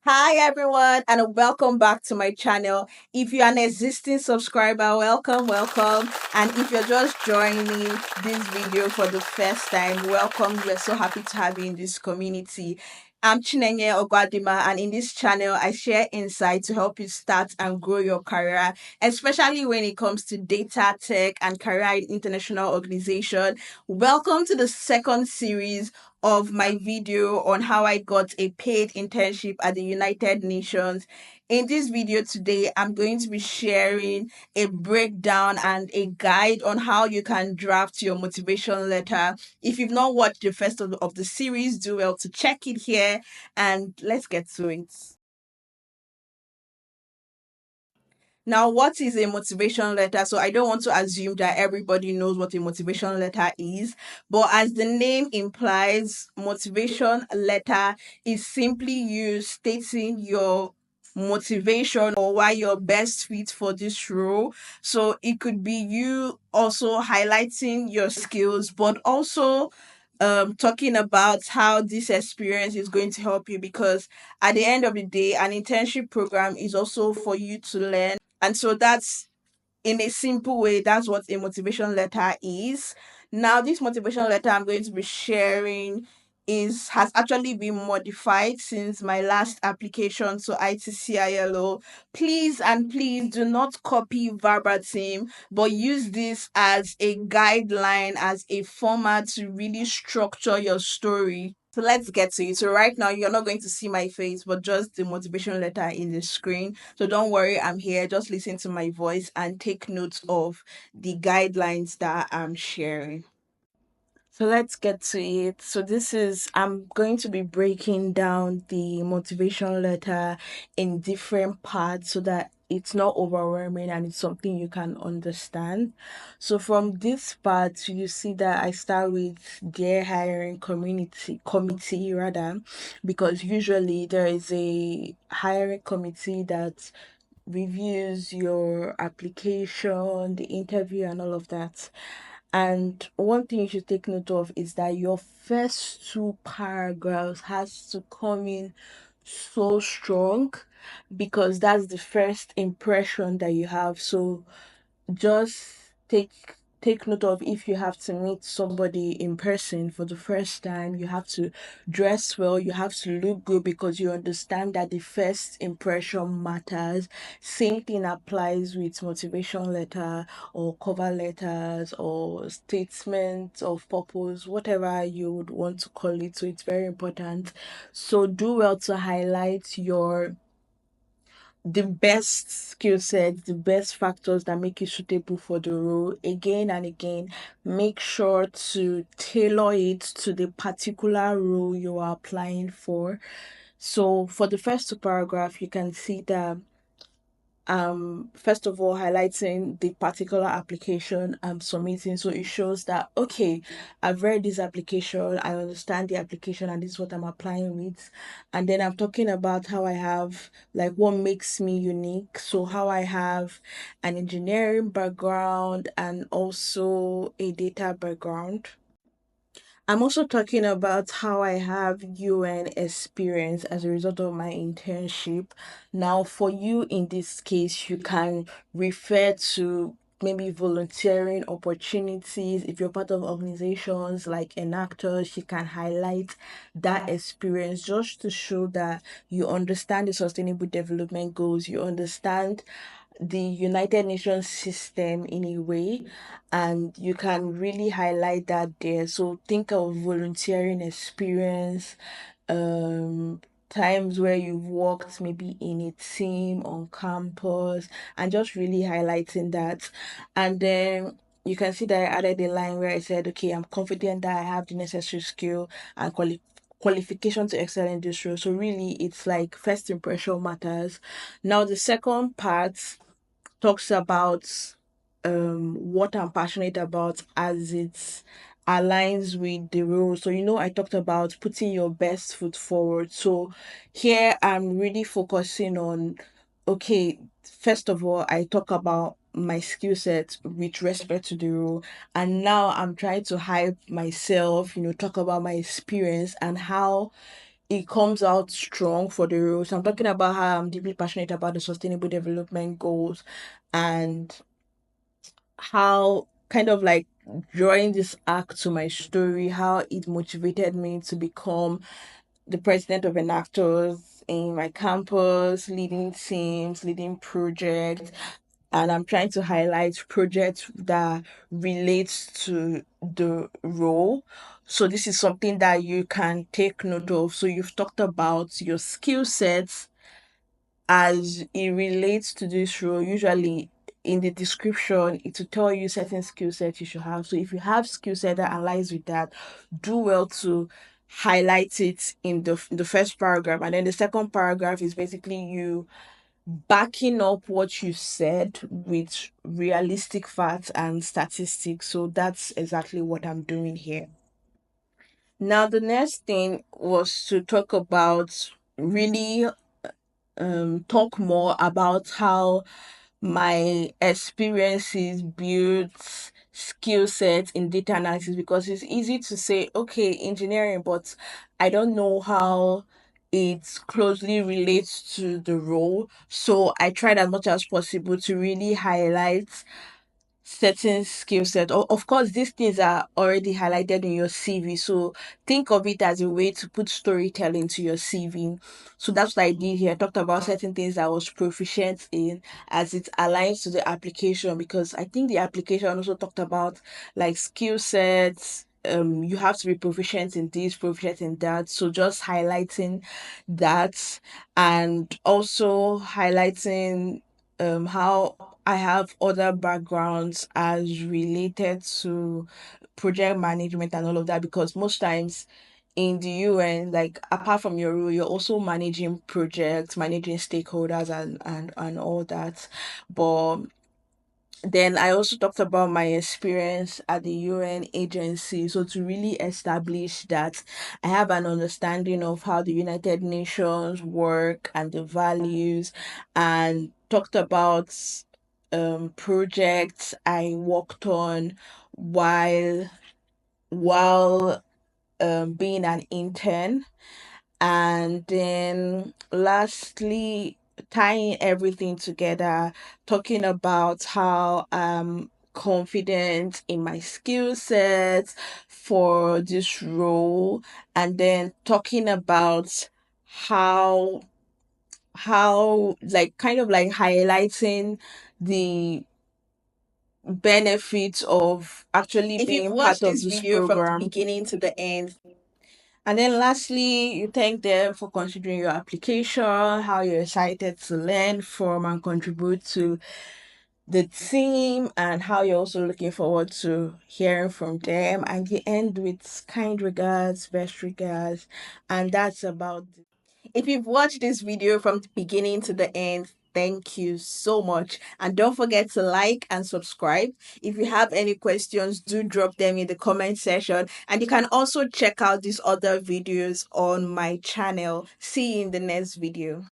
Hi everyone and welcome back to my channel. If you're an existing subscriber, welcome. And if you're just joining this video for the first time, welcome. We're so happy to have you in this community. I'm Chinenye Ogwadima, and in this channel, I share insight to help you start and grow your career, especially when it comes to data tech and career in international organization. Welcome to the second series of my video on how I got a paid internship at the United Nations. In this video today, I'm going to be sharing a breakdown and a guide on how you can draft your motivation letter. If you've not watched the first of the series, do well to check it here and let's get to it. Now, what is a motivation letter? So, I don't want to assume that everybody knows what a motivation letter is, but as the name implies, motivation letter is simply you stating your motivation or why you're best fit for this role. So, it could be you also highlighting your skills, but also talking about how this experience is going to help you because at the end of the day, an internship program is also for you to learn. And so that's in a simple way, that's what a motivation letter is. Now, this motivation letter I'm going to be sharing is has actually been modified since my last application to ITCILO. Please do not copy verbatim, but use this as a guideline, as a format to really structure your story. So let's get to it. So right now you're not going to see my face, but just the motivation letter in the screen. So don't worry, I'm here. Just listen to my voice and take notes of the guidelines that I'm sharing. So let's get to it. I'm going to be breaking down the motivation letter in different parts so that it's not overwhelming and it's something you can understand. So from this part, you see that I start with their hiring committee rather, because usually there is a hiring committee that reviews your application, the interview, and all of that. And one thing you should take note of is that your first two paragraphs has to come in so strong because that's the first impression that you have. So just take note of if you have to meet somebody in person for the first time, you have to dress well, you have to look good because you understand that the first impression matters. Same thing applies with motivation letter or cover letters or statements of purpose, whatever you would want to call it. So it's very important. So do well to highlight the best skill sets, the best factors that make you suitable for the role again and again. Make sure to tailor it to the particular role you are applying for. So for the first two paragraph, you can see that first of all highlighting the particular application I'm submitting, so it shows that okay, I've read this application, I understand the application, and this is what I'm applying with. And then I'm talking about how I have, like, what makes me unique, so how I have an engineering background and also a data background. I'm also talking about how I have UN experience as a result of my internship. Now, for you in this case, you can refer to maybe volunteering opportunities. If you're part of organizations like Enactors, you can highlight that experience just to show that you understand the sustainable development goals, you understand the United Nations system in a way, and you can really highlight that there. So think of volunteering experience, times where you've worked maybe in a team on campus, and just really highlighting that. And then you can see that I added a line where I said, okay, I'm confident that I have the necessary skill and qualification to excel in this role. So really it's like first impression matters. Now the second part talks about what I'm passionate about as it aligns with the role. So, I talked about putting your best foot forward. So, here I'm really focusing on, okay, first of all, I talk about my skill set with respect to the role, and now I'm trying to hype myself, talk about my experience and how it comes out strong for the role. So I'm talking about how I'm deeply passionate about the sustainable development goals and how kind of like drawing this arc to my story, how it motivated me to become the president of Enactors in my campus, leading teams, leading projects, and I'm trying to highlight projects that relates to the role. So this is something that you can take note of. So you've talked about your skill sets as it relates to this role. Usually in the description, it will tell you certain skill sets you should have. So if you have skill set that aligns with that, do well to highlight it in the first paragraph, and then the second paragraph is basically you backing up what you said with realistic facts and statistics. So that's exactly what I'm doing here. Now, the next thing was to talk about really talk more about how my experiences built skill sets in data analysis, because it's easy to say okay engineering, but I don't know how it closely relates to the role. So I tried as much as possible to really highlight certain skill set. Of course, these things are already highlighted in your CV. So think of it as a way to put storytelling to your CV. So that's what I did here. I talked about certain things I was proficient in as it aligns to the application, because I think the application also talked about like skill sets. You have to be proficient in this, proficient in that. So just highlighting that, and also highlighting how I have other backgrounds as related to project management and all of that, because most times in the UN, like apart from your role, you're also managing projects, managing stakeholders and all that. But then I also talked about my experience at the UN agency. So to really establish that I have an understanding of how the United Nations work and the values, and talked about projects I worked on while being an intern. And then lastly, tying everything together, talking about how I'm confident in my skill sets for this role, and then talking about how like kind of like highlighting the benefits of actually If you've being part watched of this this video from the program. beginning to the end, And then lastly, you thank them for considering your application, how you're excited to learn from and contribute to the team, and how you're also looking forward to hearing from them. And you end with kind regards, best regards, and that's about it. if you've watched this video from the beginning to the end, thank you so much. And don't forget to like and subscribe. If you have any questions, do drop them in the comment section. And you can also check out these other videos on my channel. See you in the next video.